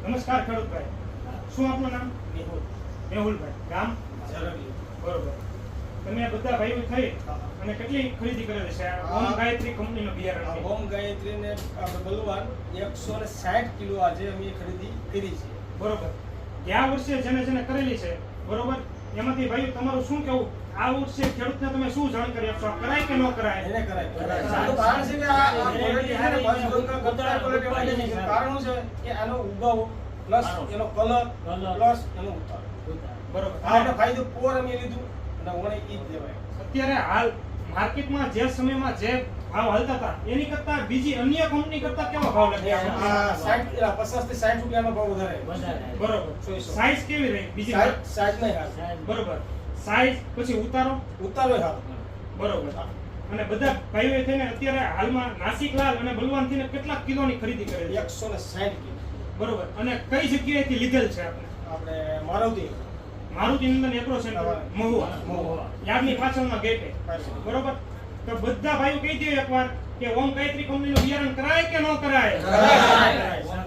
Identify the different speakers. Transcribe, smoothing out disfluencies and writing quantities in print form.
Speaker 1: નમસ્કાર ખેડૂતભાઈ, શું આપનું નામ?
Speaker 2: મેહુલ
Speaker 1: મેહુલભાઈ, ગામ
Speaker 2: ઝરડિયો.
Speaker 1: બરોબર. તમે બધા ભાઈઓ થઈ અને કેટલી ખરીદી કરેલી છે ઓમ ગાયત્રી કંપનીનો
Speaker 2: આ
Speaker 1: બિયારણ?
Speaker 2: હોમ ગાયત્રીને આપણે બલવાન 160 કિલો આજે અમે ખરીદી કરી છે.
Speaker 1: બરોબર. ગયા વર્ષે જેને જેને કરેલી છે, બરોબર, એમાંથી ભાઈઓ તમારું શું કહેવું? આ વર્ષે ખેડૂતને તમે શું જાણકારી આપશો? કરાય કે ન કરાય?
Speaker 2: એને કરાય. સારું કારણ છે કે આ quality છે ને પંચગંગા ગતરા quality વાળી છે. કારણ છે કે આનો ઉગાવ પ્લસ એનો કલર પ્લસ એનો ઉતાર.
Speaker 1: બરોબર.
Speaker 2: આનો ફાયદો પોર અમે લીધું અને ઓણે ઈ જ દેવાય.
Speaker 1: અત્યારે હાલ માર્કેટમાં જે સમયમાં જે ભાવ હાલતા હતા એની કરતા બીજી અન્ય કંપની કરતા કેવા ભાવ લાગ્યા?
Speaker 2: આ 50 થી 60 રૂપિયાનો ભાવ વધારે.
Speaker 1: બરોબર. સાઈઝ કેવી રહી? બીજી
Speaker 2: સાઈઝ નહીં હાલ.
Speaker 1: બરોબર. સાઈઝ પછી ઉતારો
Speaker 2: ઉતારો હાલ.
Speaker 1: બરોબર. અને બધા ભાઈઓ થઈને અત્યારે હાલમાં નાસિકલાલ અને બલવાન થઈને કેટલા કિલોની ખરીદી કરેલી?
Speaker 2: 160 કિલો.
Speaker 1: બરોબર. અને કઈ જગ્યાએથી લીધેલ છે આપણે?
Speaker 2: આપણે મારુતિ
Speaker 1: મારુતિ નંદન એગ્રો સેન્ટર મહુવા
Speaker 2: મહુવા.
Speaker 1: યાર્ડની પાછળના ગેટે. બરોબર. તો બધા ભાઈઓ કહી દે એકવાર કે ઓમ ગાયત્રી કંપનીનું બિયારણ કરાય કે ન કરાય?
Speaker 2: કરાય.